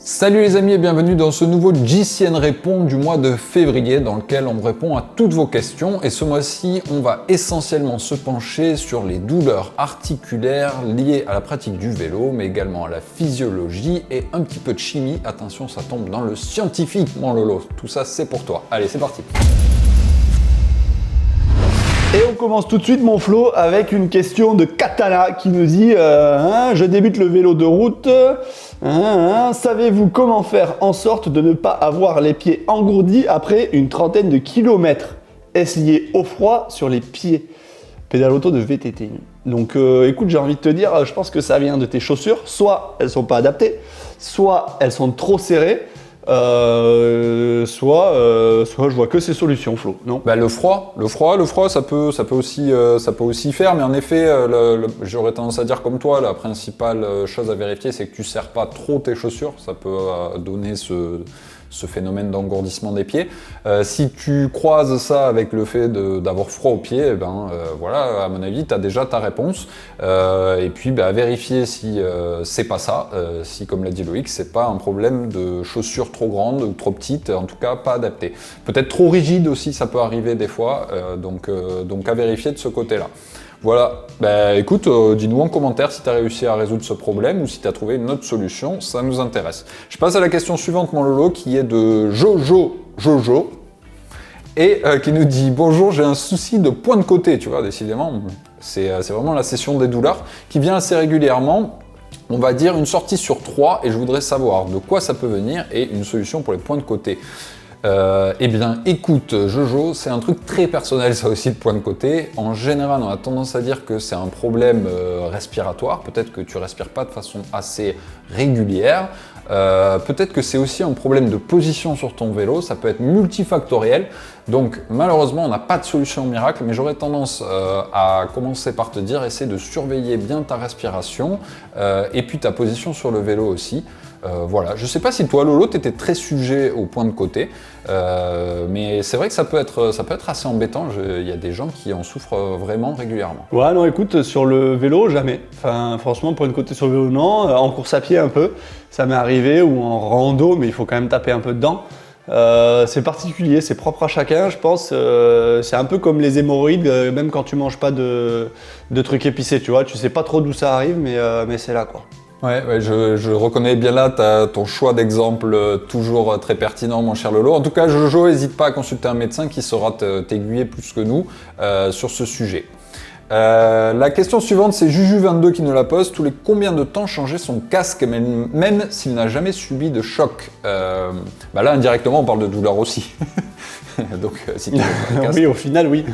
Salut les amis et bienvenue dans ce nouveau JCN Répond du mois de février dans lequel on répond à toutes vos questions et ce mois-ci on va essentiellement se pencher sur les douleurs articulaires liées à la pratique du vélo mais également à la physiologie et un petit peu de chimie. Attention, ça tombe dans le scientifique mon Lolo, tout ça c'est pour toi. Allez, c'est parti. Et on commence tout de suite mon Flo avec une question de Katana qui nous dit je débute le vélo de route, savez-vous comment faire en sorte de ne pas avoir les pieds engourdis après une trentaine de kilomètres? Est-ce lié au froid sur les pieds? Pédale auto de VTT. Donc écoute, j'ai envie de te dire, je pense que ça vient de tes chaussures, soit elles sont pas adaptées, soit elles sont trop serrées. Soit je vois que ces solutions, Flo. Non. Bah, le froid, ça peut aussi faire, mais en effet, j'aurais tendance à dire comme toi, la principale chose à vérifier, c'est que tu serres pas trop tes chaussures. Ça peut donner ce phénomène d'engourdissement des pieds. Si tu croises ça avec le fait d'avoir froid aux pieds, voilà, à mon avis, tu as déjà ta réponse. Et puis, à vérifier si c'est pas ça, si, comme l'a dit Loïc, c'est pas un problème de chaussures trop grandes ou trop petites, en tout cas pas adaptées. Peut-être trop rigides aussi, ça peut arriver des fois, donc à vérifier de ce côté-là. Voilà, écoute, dis-nous en commentaire si tu as réussi à résoudre ce problème ou si tu as trouvé une autre solution, ça nous intéresse. Je passe à la question suivante, mon Lolo, qui est de Jojo, et qui nous dit « Bonjour, j'ai un souci de point de côté ». Tu vois, décidément, c'est vraiment la session des douleurs qui vient assez régulièrement. On va dire une sortie sur 3 et je voudrais savoir de quoi ça peut venir et une solution pour les points de côté. Eh bien, écoute, Jojo, c'est un truc très personnel, ça aussi, de point de côté. En général, on a tendance à dire que c'est un problème respiratoire. Peut-être que tu respires pas de façon assez régulière. Peut-être que c'est aussi un problème de position sur ton vélo. Ça peut être multifactoriel. Donc, malheureusement, on n'a pas de solution miracle, mais j'aurais tendance à commencer par te dire, essaie de surveiller bien ta respiration et puis ta position sur le vélo aussi. Voilà, je sais pas si toi Lolo t'étais très sujet au point de côté, mais c'est vrai que ça peut être assez embêtant. Il y a des gens qui en souffrent vraiment régulièrement. Ouais, non, écoute, sur le vélo, jamais. Enfin, franchement, point de côté sur le vélo, non. En course à pied, un peu, ça m'est arrivé, ou en rando, mais il faut quand même taper un peu dedans. C'est particulier, c'est propre à chacun, je pense. C'est un peu comme les hémorroïdes, même quand tu manges pas de trucs épicés, tu vois. Tu sais pas trop d'où ça arrive, mais c'est là, quoi. Ouais, je reconnais bien là ton choix d'exemple toujours très pertinent, mon cher Lolo. En tout cas, Jojo, n'hésite pas à consulter un médecin qui saura t'aiguiller plus que nous sur ce sujet. La question suivante, c'est Juju22 qui nous la pose. Tous les combien de temps changer son casque, même s'il n'a jamais subi de choc? Là, indirectement, on parle de douleur aussi. Donc, si tu veux un casque. Oui, au final, oui.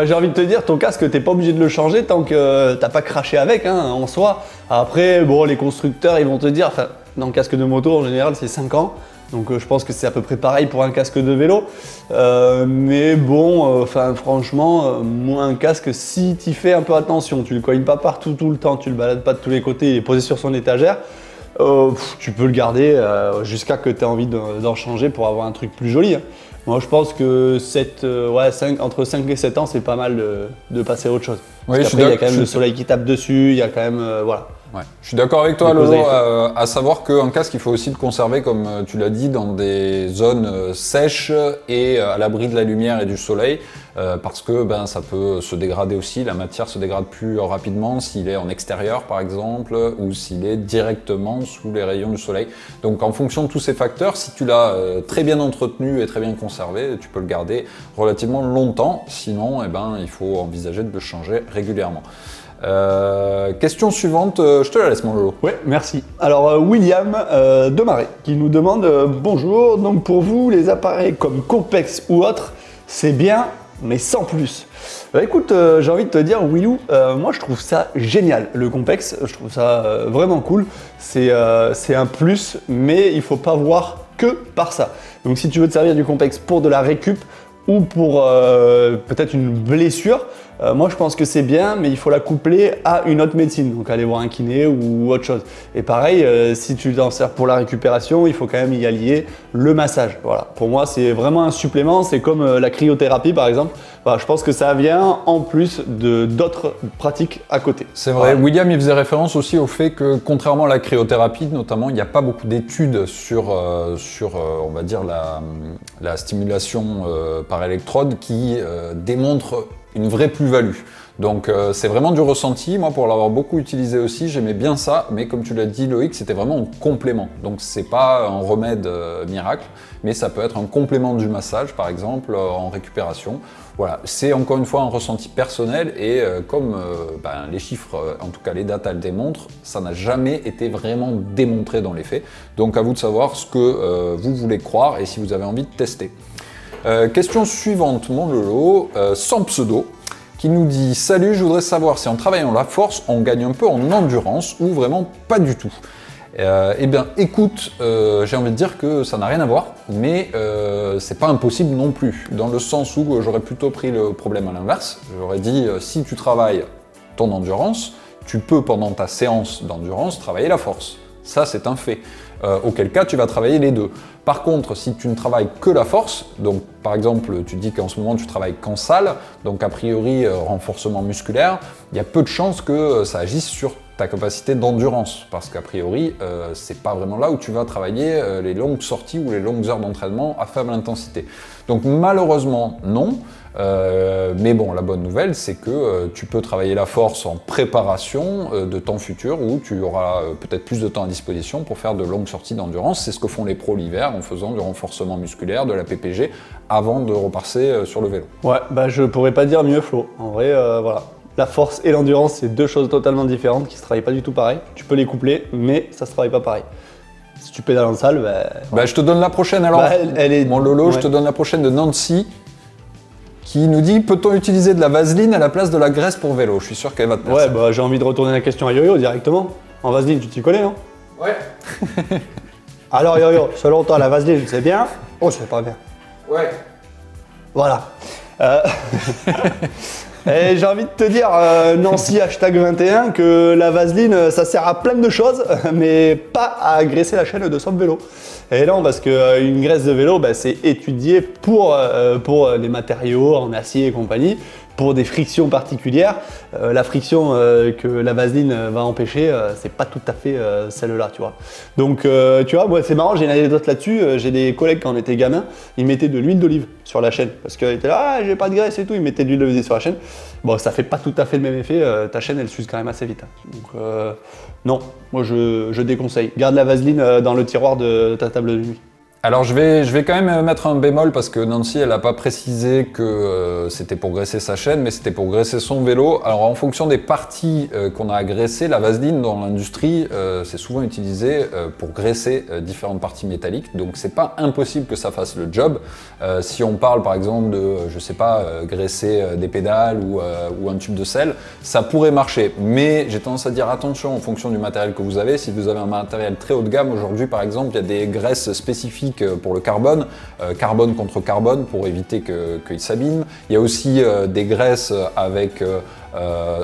J'ai envie de te dire, ton casque, t'es pas obligé de le changer tant que t'as pas craché avec, en soi. Après, bon, les constructeurs, ils vont te dire, dans le casque de moto, en général, c'est 5 ans. Donc, je pense que c'est à peu près pareil pour un casque de vélo. Mais bon, franchement, moi, un casque, si t'y fais un peu attention, tu le coignes pas partout tout le temps, tu le balades pas de tous les côtés, il est posé sur son étagère, tu peux le garder jusqu'à que tu aies envie d'en changer pour avoir un truc plus joli. Moi, je pense que entre 5 et 7 ans, c'est pas mal de passer à autre chose. Oui, Parce qu'après, il y a quand même le soleil qui tape dessus, il y a quand même, voilà. Ouais. Je suis d'accord avec toi, Lolo, à savoir qu'un casque, il faut aussi le conserver, comme tu l'as dit, dans des zones sèches et à l'abri de la lumière et du soleil, parce que ça peut se dégrader aussi, la matière se dégrade plus rapidement s'il est en extérieur, par exemple, ou s'il est directement sous les rayons du soleil. Donc, en fonction de tous ces facteurs, si tu l'as très bien entretenu et très bien conservé, tu peux le garder relativement longtemps, sinon, il faut envisager de le changer régulièrement. Question suivante, je te la laisse mon Lolo. Ouais, merci. Alors William Demaret qui nous demande bonjour, donc pour vous les appareils comme Compex ou autres, c'est bien mais sans plus. Écoute, j'ai envie de te dire Willou, moi je trouve ça génial le Compex, je trouve ça vraiment cool, c'est un plus mais il faut pas voir que par ça. Donc si tu veux te servir du Compex pour de la récup ou pour peut-être une blessure, Moi, je pense que c'est bien, mais il faut la coupler à une autre médecine, donc aller voir un kiné ou autre chose. Et pareil, si tu t'en sers pour la récupération, il faut quand même y allier le massage. Voilà. Pour moi, c'est vraiment un supplément. C'est comme la cryothérapie, par exemple. Voilà, je pense que ça vient en plus d'autres pratiques à côté. C'est vrai. Voilà. William, il faisait référence aussi au fait que, contrairement à la cryothérapie, notamment, il n'y a pas beaucoup d'études sur on va dire, la stimulation par électrode qui démontre une vraie plus-value. Donc c'est vraiment du ressenti. Moi, pour l'avoir beaucoup utilisé aussi, j'aimais bien ça, mais comme tu l'as dit, Loïc, c'était vraiment un complément. Donc c'est pas un remède miracle, mais ça peut être un complément du massage, par exemple, en récupération. Voilà, c'est encore une fois un ressenti personnel et comme les chiffres, en tout cas les datas le démontrent, ça n'a jamais été vraiment démontré dans les faits. Donc à vous de savoir ce que vous voulez croire et si vous avez envie de tester. Question suivante, mon Lolo, sans pseudo, qui nous dit « Salut, je voudrais savoir si en travaillant la force, on gagne un peu en endurance ou vraiment pas du tout ?» Eh bien, écoute, j'ai envie de dire que ça n'a rien à voir, mais c'est pas impossible non plus, dans le sens où j'aurais plutôt pris le problème à l'inverse. J'aurais dit, si tu travailles ton endurance, tu peux pendant ta séance d'endurance travailler la force. Ça, c'est un fait. Auquel cas, tu vas travailler les deux. Par contre, si tu ne travailles que la force, donc par exemple, tu dis qu'en ce moment tu travailles qu'en salle, donc a priori renforcement musculaire, il y a peu de chances que ça agisse sur ta capacité d'endurance, parce qu'a priori, c'est pas vraiment là où tu vas travailler les longues sorties ou les longues heures d'entraînement à faible intensité. Donc malheureusement, non. Mais bon, la bonne nouvelle, c'est que tu peux travailler la force en préparation de temps futur où tu auras peut-être plus de temps à disposition pour faire de longues sorties d'endurance. C'est ce que font les pros l'hiver en faisant du renforcement musculaire, de la PPG, avant de repasser sur le vélo. Ouais, je pourrais pas dire mieux, Flo. En vrai, voilà. La force et l'endurance, c'est deux choses totalement différentes qui se travaillent pas du tout pareil. Tu peux les coupler, mais ça se travaille pas pareil. Si tu pédales en salle, voilà. Je te donne la prochaine alors. Elle est... Mon Lolo, ouais. Je te donne la prochaine de Nancy, qui nous dit « Peut-on utiliser de la vaseline à la place de la graisse pour vélo ?» Je suis sûr qu'elle va te plaire. Ouais, j'ai envie de retourner la question à Yo-Yo directement. En vaseline, tu t'y connais, non? Ouais. Alors Yo-Yo, selon toi, la vaseline, c'est bien? Oh, c'est pas bien. Ouais. Voilà. Et j'ai envie de te dire, Nancy #21, que la vaseline, ça sert à plein de choses, mais pas à graisser la chaîne de son vélo. Et non, parce qu'une graisse de vélo, c'est étudié pour les matériaux en acier et compagnie, pour des frictions particulières. La friction que la vaseline va empêcher, c'est pas tout à fait celle-là, tu vois. Donc, tu vois, moi, c'est marrant, j'ai une anecdote là-dessus. J'ai des collègues, quand on était gamins, ils mettaient de l'huile d'olive sur la chaîne. Parce qu'ils étaient là, j'ai pas de graisse et tout, ils mettaient de l'huile d'olive sur la chaîne. Bon, ça fait pas tout à fait le même effet. Ta chaîne, elle s'use quand même assez vite. Donc, non, moi, je déconseille. Garde la vaseline dans le tiroir de ta table de nuit. Alors je vais quand même mettre un bémol parce que Nancy elle n'a pas précisé que c'était pour graisser sa chaîne mais c'était pour graisser son vélo. Alors en fonction des parties qu'on a à graisser, la vaseline dans l'industrie c'est souvent utilisé pour graisser différentes parties métalliques, donc c'est pas impossible que ça fasse le job. Si on parle par exemple de, je sais pas, graisser des pédales ou un tube de sel, ça pourrait marcher, mais j'ai tendance à dire attention en fonction du matériel que vous avez. Si vous avez un matériel très haut de gamme aujourd'hui par exemple, il y a des graisses spécifiques pour le carbone, carbone contre carbone pour éviter qu'il s'abîme. Il y a aussi des graisses avec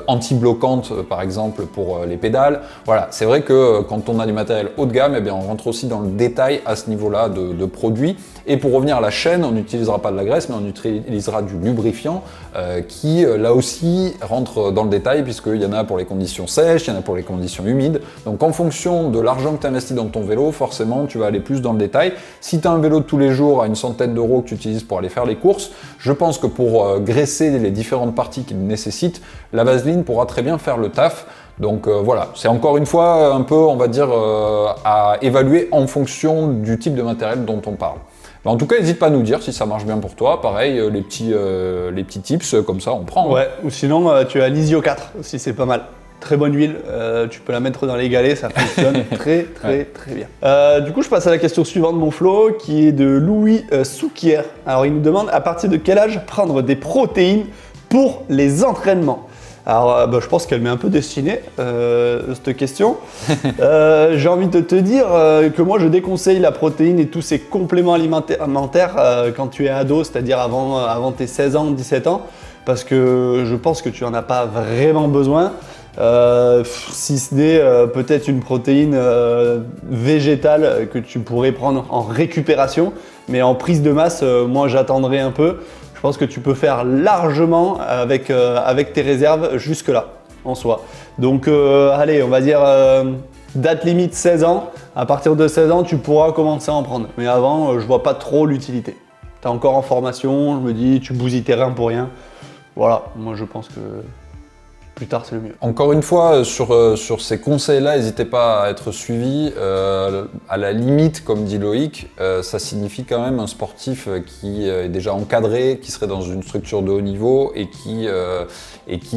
anti-bloquantes par exemple pour les pédales. Voilà, c'est vrai que quand on a du matériel haut de gamme, eh bien, on rentre aussi dans le détail à ce niveau-là de produits. Et pour revenir à la chaîne, on n'utilisera pas de la graisse, mais on utilisera du lubrifiant qui là aussi rentre dans le détail puisqu'il y en a pour les conditions sèches, il y en a pour les conditions humides. Donc en fonction de l'argent que tu investis dans ton vélo, forcément tu vas aller plus dans le détail. Si tu as un vélo de tous les jours à une centaine d'euros que tu utilises pour aller faire les courses, je pense que pour graisser les différentes parties qu'il nécessite, la vaseline pourra très bien faire le taf. Donc voilà, c'est encore une fois un peu, on va dire, à évaluer en fonction du type de matériel dont on parle. En tout cas, n'hésite pas à nous dire si ça marche bien pour toi. Pareil, les petits tips, comme ça, on prend. Ouais, ou sinon, tu as l'Isio 4 aussi, c'est pas mal. Très bonne huile, tu peux la mettre dans les galets, ça fonctionne très bien. Du coup, je passe à la question suivante, mon Flo, qui est de Louis Souquier. Alors, il nous demande à partir de quel âge prendre des protéines pour les entraînements. Alors, je pense qu'elle m'est un peu destinée, cette question. J'ai envie de te dire que moi, je déconseille la protéine et tous ces compléments alimentaires quand tu es ado, c'est-à-dire avant tes 16 ans, 17 ans, parce que je pense que tu n'en as pas vraiment besoin. Si ce n'est peut-être une protéine végétale que tu pourrais prendre en récupération, mais en prise de masse, moi j'attendrai un peu. Je pense que tu peux faire largement avec tes réserves jusque-là, en soi. Donc allez, on va dire date limite 16 ans. À partir de 16 ans, tu pourras commencer à en prendre. Mais avant, je vois pas trop l'utilité. Tu es encore en formation, je me dis, tu bousilles tes reins pour rien. Voilà, moi je pense que plus tard c'est le mieux. Encore une fois, sur ces conseils-là, n'hésitez pas à être suivi. À la limite, comme dit Loïc, ça signifie quand même un sportif qui est déjà encadré, qui serait dans une structure de haut niveau et qui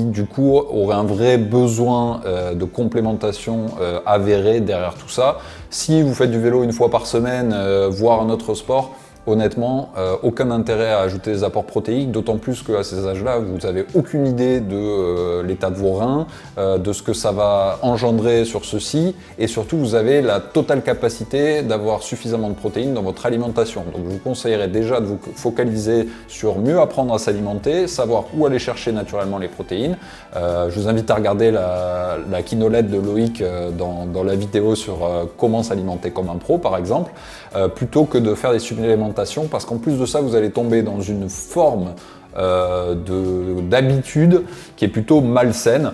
du coup aurait un vrai besoin de complémentation avérée derrière tout ça. Si vous faites du vélo une fois par semaine, voire un autre sport, honnêtement, aucun intérêt à ajouter des apports protéiques, d'autant plus qu'à ces âges-là, vous n'avez aucune idée de l'état de vos reins, de ce que ça va engendrer sur ceux-ci, et surtout, vous avez la totale capacité d'avoir suffisamment de protéines dans votre alimentation. Donc, je vous conseillerais déjà de vous focaliser sur mieux apprendre à s'alimenter, savoir où aller chercher naturellement les protéines. Je vous invite à regarder la kinolette de Loïc dans la vidéo sur comment s'alimenter comme un pro, par exemple, plutôt que de faire des supplémentations, parce qu'en plus de ça, vous allez tomber dans une forme d'habitude qui est plutôt malsaine.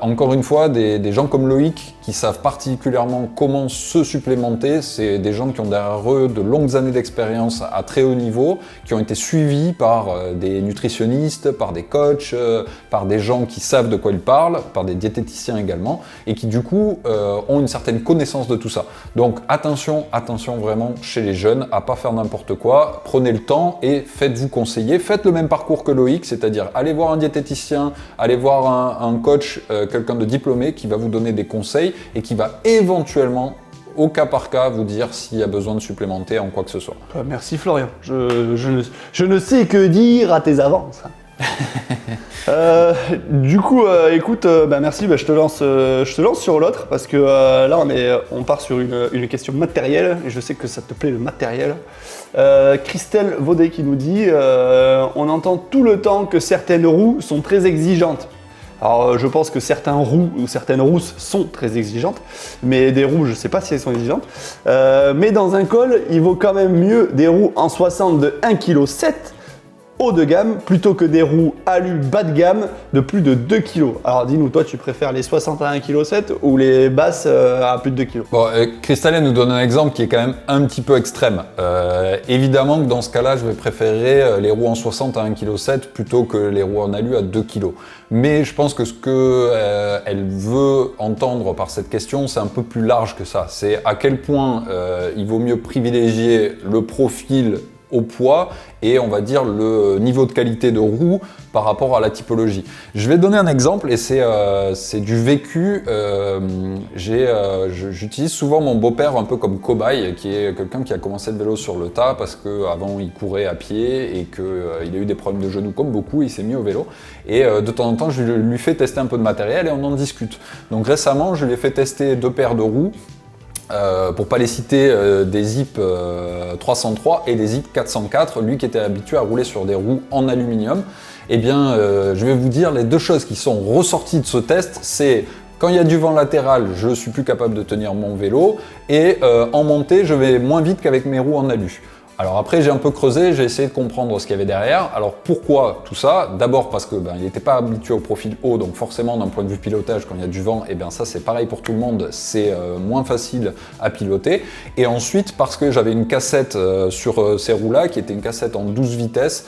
Encore une fois, des gens comme Loïc qui savent particulièrement comment se supplémenter, c'est des gens qui ont derrière eux de longues années d'expérience à très haut niveau, qui ont été suivis par des nutritionnistes, par des coachs, par des gens qui savent de quoi ils parlent, par des diététiciens également, et qui du coup ont une certaine connaissance de tout ça. Donc attention vraiment chez les jeunes à pas faire n'importe quoi, prenez le temps et faites-vous conseiller, faites le même parcours que Loïc, c'est-à-dire allez voir un diététicien, allez voir un coach, quelqu'un de diplômé qui va vous donner des conseils et qui va éventuellement, au cas par cas, vous dire s'il y a besoin de supplémenter en quoi que ce soit. Merci Florian, je ne sais que dire à tes avances. Du coup, écoute, merci, je te lance sur l'autre parce que là on part sur une question matérielle et je sais que ça te plaît le matériel. Christelle Vaudet qui nous dit on entend tout le temps que certaines roues sont très exigeantes. Alors je pense que certains roues ou certaines rousses sont très exigeantes, mais des roues je ne sais pas si elles sont exigeantes. Mais dans un col, il vaut quand même mieux des roues en 60 de 1,7 kg haut de gamme plutôt que des roues alu bas de gamme de plus de 2 kg. Alors dis-nous, toi tu préfères les 60 à 1,7 kg ou les basses à plus de 2 kg? Bon, Christelle nous donne un exemple qui est quand même un petit peu extrême. Évidemment que dans ce cas-là, je vais préférer les roues en 60 à 1,7 kg plutôt que les roues en alu à 2 kg. Mais je pense que ce qu'elle veut entendre par cette question, c'est un peu plus large que ça. C'est à quel point il vaut mieux privilégier le profil au poids et on va dire le niveau de qualité de roue par rapport à la typologie. Je vais donner un exemple et c'est du vécu. J'utilise souvent mon beau-père un peu comme cobaye, qui est quelqu'un qui a commencé le vélo sur le tas parce qu'avant il courait à pied et qu'il a eu des problèmes de genoux comme beaucoup, il s'est mis au vélo et de temps en temps je lui fais tester un peu de matériel et on en discute. Donc récemment je lui ai fait tester 2 paires de roues. Pour pas les citer, des Zip 303 et des Zip 404, lui qui était habitué à rouler sur des roues en aluminium. Eh bien, je vais vous dire les deux choses qui sont ressorties de ce test, c'est quand il y a du vent latéral, je suis plus capable de tenir mon vélo et en montée, je vais moins vite qu'avec mes roues en alu. Alors après, j'ai un peu creusé, j'ai essayé de comprendre ce qu'il y avait derrière. Alors pourquoi tout ça? D'abord parce que il n'était pas habitué au profil haut, donc forcément d'un point de vue pilotage, quand il y a du vent, et bien ça c'est pareil pour tout le monde, c'est moins facile à piloter. Et ensuite parce que j'avais une cassette sur ces roues-là, qui était une cassette en 12 vitesses,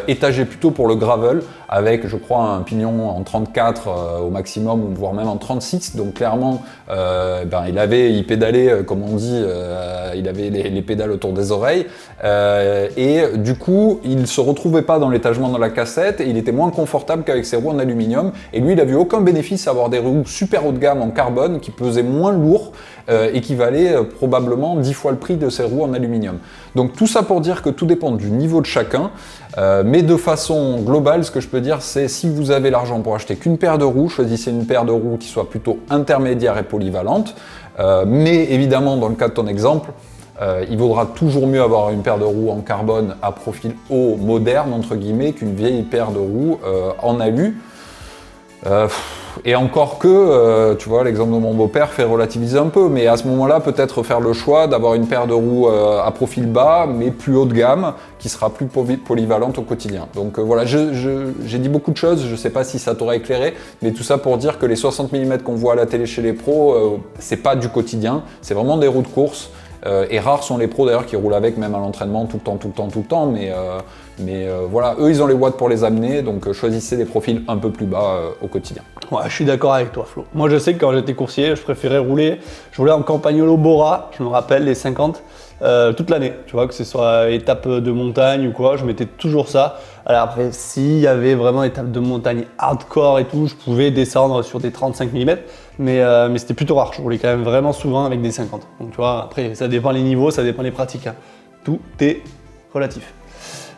étagée plutôt pour le gravel, avec je crois un pignon en 34 au maximum, ou voire même en 36. Donc clairement, il pédalait, comme on dit, il avait les pédales autour des oreilles. Et du coup, il ne se retrouvait pas dans l'étagement dans la cassette et il était moins confortable qu'avec ses roues en aluminium. Et lui, il n'a vu aucun bénéfice à avoir des roues super haut de gamme en carbone qui pesaient moins lourd et qui valaient probablement 10 fois le prix de ses roues en aluminium. Donc tout ça pour dire que tout dépend du niveau de chacun. Mais de façon globale, ce que je peux dire, c'est si vous avez l'argent pour acheter qu'une paire de roues, choisissez une paire de roues qui soit plutôt intermédiaire et polyvalente. Mais évidemment, dans le cas de ton exemple, Il vaudra toujours mieux avoir une paire de roues en carbone à profil haut moderne entre guillemets qu'une vieille paire de roues en alu. Et encore que, tu vois, l'exemple de mon beau-père fait relativiser un peu, mais à ce moment-là, peut-être faire le choix d'avoir une paire de roues à profil bas, mais plus haut de gamme, qui sera plus polyvalente au quotidien. Donc voilà, j'ai dit beaucoup de choses, je ne sais pas si ça t'aura éclairé, mais tout ça pour dire que les 60 mm qu'on voit à la télé chez les pros, c'est pas du quotidien, c'est vraiment des roues de course. Et rares sont les pros d'ailleurs qui roulent avec même à l'entraînement tout le temps, mais voilà, eux ils ont les watts pour les amener, donc choisissez des profils un peu plus bas au quotidien. Ouais, je suis d'accord avec toi Flo. Moi je sais que quand j'étais coursier, je préférais rouler, je roulais en Campagnolo Bora, je me rappelle les 50, toute l'année, tu vois, que ce soit étape de montagne ou quoi, je mettais toujours ça. Alors après, s'il y avait vraiment étape de montagne hardcore et tout, je pouvais descendre sur des 35 mm, mais c'était plutôt rare, je roulais quand même vraiment souvent avec des 50. Donc tu vois, après ça dépend les niveaux, ça dépend les pratiques, hein. Tout est relatif.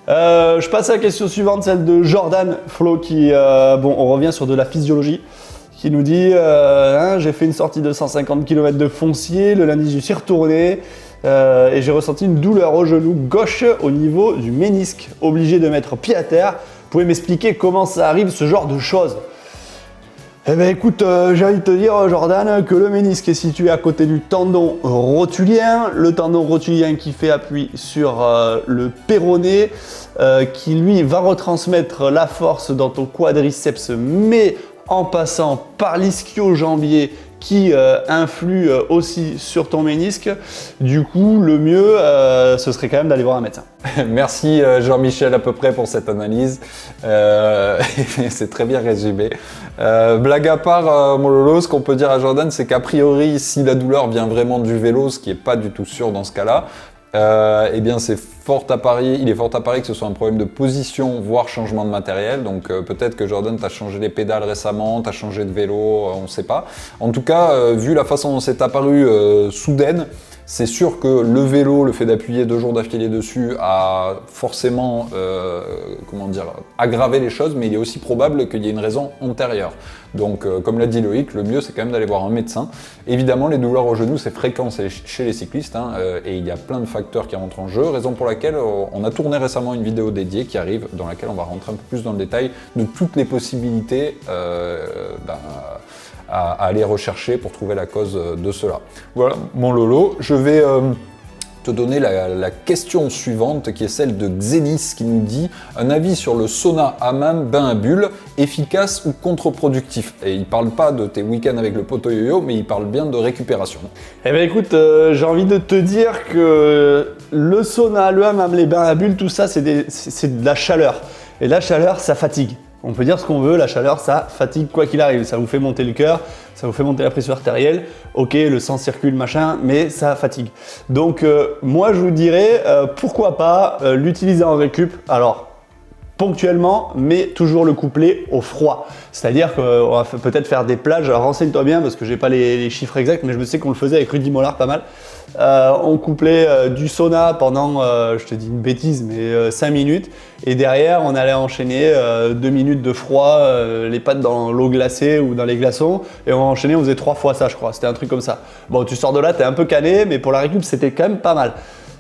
Je passe à la question suivante, celle de Jordan Flo qui, bon, on revient sur de la physiologie, qui nous dit j'ai fait une sortie de 150 km de foncier, le lundi je suis retourné et j'ai ressenti une douleur au genou gauche au niveau du ménisque, obligé de mettre pied à terre. Vous pouvez m'expliquer comment ça arrive, ce genre de choses? Eh bien écoute, j'ai envie de te dire Jordan que le ménisque est situé à côté du tendon rotulien, le tendon rotulien qui fait appui sur le péroné, qui lui va retransmettre la force dans ton quadriceps, mais en passant par l'ischio-jambier qui influe aussi sur ton ménisque. Du coup, le mieux, ce serait quand même d'aller voir un médecin. Merci Jean-Michel à peu près pour cette analyse. C'est très bien résumé. Blague à part, mon Lolo, ce qu'on peut dire à Jordan, c'est qu'a priori, si la douleur vient vraiment du vélo, ce qui n'est pas du tout sûr dans ce cas-là, eh bien il est fort à parier que ce soit un problème de position, voire changement de matériel. Donc peut-être que Jordan t'a changé les pédales récemment, t'as changé de vélo, on ne sait pas. En tout cas, vu la façon dont c'est apparu soudaine, c'est sûr que le vélo, le fait d'appuyer 2 jours d'affilée dessus a forcément aggravé les choses, mais il est aussi probable qu'il y ait une raison antérieure. Donc comme l'a dit Loïc, le mieux c'est quand même d'aller voir un médecin. Évidemment les douleurs au genou c'est fréquent chez les cyclistes et il y a plein de facteurs qui rentrent en jeu, raison pour laquelle on a tourné récemment une vidéo dédiée qui arrive dans laquelle on va rentrer un peu plus dans le détail de toutes les possibilités à aller rechercher pour trouver la cause de cela. Voilà mon Lolo, je vais te donner la question suivante qui est celle de Xenis qui nous dit un avis sur le sauna hammam bain à bulles, efficace ou contre-productif. Et il parle pas de tes week-ends avec le poteau yo-yo, mais il parle bien de récupération. Eh bien écoute, j'ai envie de te dire que le sauna, le hammam, les bains à bulles, tout ça c'est de la chaleur. Et la chaleur ça fatigue. On peut dire ce qu'on veut, la chaleur, ça fatigue quoi qu'il arrive. Ça vous fait monter le cœur, ça vous fait monter la pression artérielle. Ok, le sang circule, machin, mais ça fatigue. Donc moi, je vous dirais, pourquoi pas l'utiliser en récup. Alors, ponctuellement, mais toujours le coupler au froid. C'est-à-dire qu'on va peut-être faire des plages. Alors, renseigne-toi bien parce que j'ai pas les chiffres exacts, mais je sais qu'on le faisait avec Rudy Mollard pas mal. On couplait du sauna pendant, je te dis une bêtise, mais 5 minutes. Et derrière, on allait enchaîner 2 minutes de froid, les pattes dans l'eau glacée ou dans les glaçons. Et on enchaînait, on faisait 3 fois ça, je crois. C'était un truc comme ça. Bon, tu sors de là, t'es un peu cané, mais pour la récup, c'était quand même pas mal.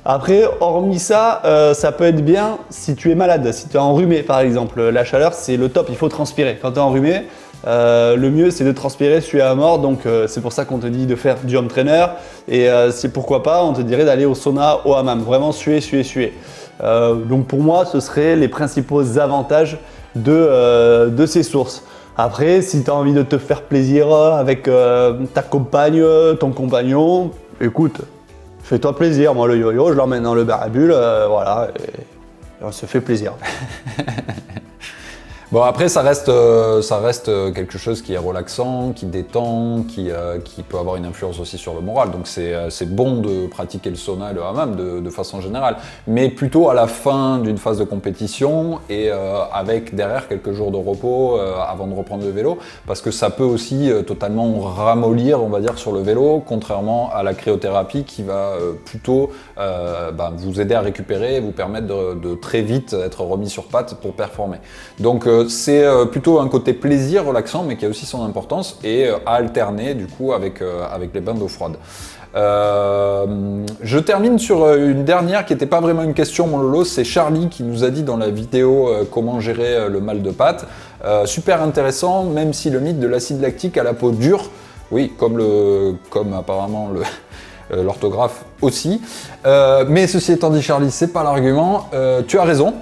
Après, hormis ça, ça peut être bien si tu es malade, si tu es enrhumé par exemple. La chaleur, c'est le top, il faut transpirer. Quand tu es enrhumé, le mieux c'est de transpirer, suer à mort. Donc c'est pour ça qu'on te dit de faire du home trainer. Et c'est pourquoi pas, on te dirait d'aller au sauna, au hammam. Vraiment suer. Donc pour moi, ce seraient les principaux avantages de ces sources. Après, si tu as envie de te faire plaisir avec ta compagne, ton compagnon, écoute, fais-toi plaisir. Moi, le yo-yo, je l'emmène dans le bar à bulles, voilà, et on se fait plaisir. Bon, après, ça reste quelque chose qui est relaxant, qui détend, qui peut avoir une influence aussi sur le moral. Donc, c'est bon de pratiquer le sauna et le hammam de façon générale, mais plutôt à la fin d'une phase de compétition et avec derrière quelques jours de repos avant de reprendre le vélo, parce que ça peut aussi totalement ramollir, on va dire, sur le vélo, contrairement à la cryothérapie qui va plutôt vous aider à récupérer et vous permettre de très vite être remis sur pattes pour performer. Donc, c'est plutôt un côté plaisir, relaxant, mais qui a aussi son importance et à alterner du coup avec les bains d'eau froide. Je termine sur une dernière qui n'était pas vraiment une question, mon Lolo. C'est Charlie qui nous a dit dans la vidéo comment gérer le mal de patte. Super intéressant, même si le mythe de l'acide lactique à la peau dure, oui, comme apparemment l'orthographe aussi. Mais ceci étant dit, Charlie, c'est pas l'argument. Tu as raison.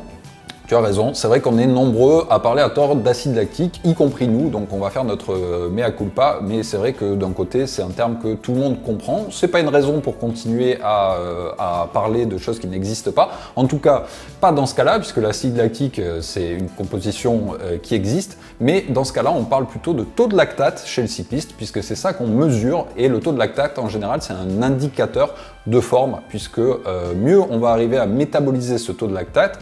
Tu as raison, c'est vrai qu'on est nombreux à parler à tort d'acide lactique, y compris nous, donc on va faire notre mea culpa, mais c'est vrai que d'un côté, c'est un terme que tout le monde comprend. C'est pas une raison pour continuer à parler de choses qui n'existent pas. En tout cas, pas dans ce cas-là, puisque l'acide lactique, c'est une composition qui existe, mais dans ce cas-là, on parle plutôt de taux de lactate chez le cycliste, puisque c'est ça qu'on mesure, et le taux de lactate, en général, c'est un indicateur de forme, puisque mieux on va arriver à métaboliser ce taux de lactate,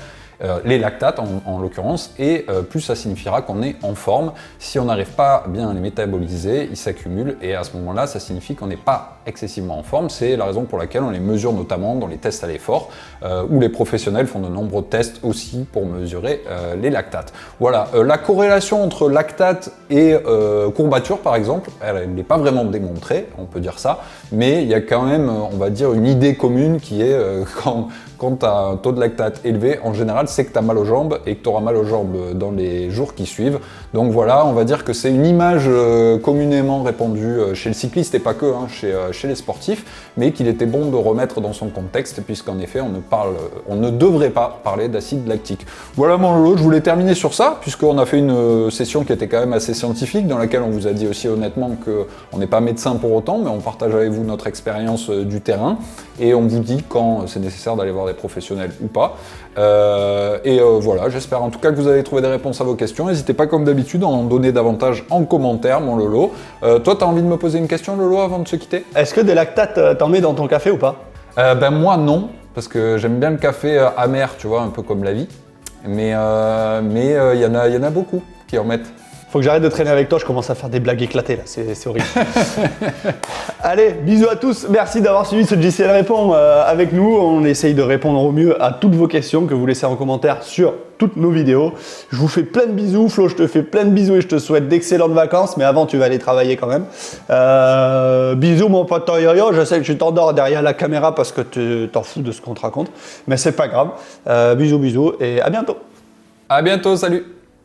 les lactates en l'occurrence, et plus ça signifiera qu'on est en forme. Si on n'arrive pas bien à les métaboliser, ils s'accumulent et à ce moment-là, ça signifie qu'on n'est pas excessivement en forme. C'est la raison pour laquelle on les mesure notamment dans les tests à l'effort, où les professionnels font de nombreux tests aussi pour mesurer les lactates. Voilà, la corrélation entre lactate et courbature par exemple, elle n'est pas vraiment démontrée, on peut dire ça, mais il y a quand même, on va dire, une idée commune qui est quand tu as un taux de lactate élevé, en général, c'est que tu as mal aux jambes et que tu auras mal aux jambes dans les jours qui suivent. Donc voilà, on va dire que c'est une image communément répandue chez le cycliste et pas que, hein, chez les sportifs, mais qu'il était bon de remettre dans son contexte, puisqu'en effet, on ne devrait pas parler d'acide lactique. Voilà mon Lolo, je voulais terminer sur ça, puisqu'on a fait une session qui était quand même assez scientifique, dans laquelle on vous a dit aussi honnêtement qu'on n'est pas médecin pour autant, mais on partage avec vous notre expérience du terrain, et on vous dit quand c'est nécessaire d'aller voir des professionnels ou pas. Voilà, j'espère en tout cas que vous avez trouvé des réponses à vos questions. N'hésitez pas comme d'habitude à en donner davantage en commentaire, mon Lolo. Toi, tu as envie de me poser une question, Lolo, avant de se quitter? Est-ce que des lactates, t'en mets dans ton café ou pas? Ben moi non, parce que j'aime bien le café amer, tu vois, un peu comme la vie. Mais y en a beaucoup qui en mettent. Faut que j'arrête de traîner avec toi, je commence à faire des blagues éclatées là, c'est horrible. Allez, bisous à tous, merci d'avoir suivi ce JCL Répond avec nous. On essaye de répondre au mieux à toutes vos questions que vous laissez en commentaire sur toutes nos vidéos. Je vous fais plein de bisous, Flo, je te fais plein de bisous et je te souhaite d'excellentes vacances, mais avant tu vas aller travailler quand même. Bisous mon pote Yo-Yo, je sais que tu t'endors derrière la caméra parce que tu t'en fous de ce qu'on te raconte, mais c'est pas grave. Bisous et à bientôt. À bientôt, salut.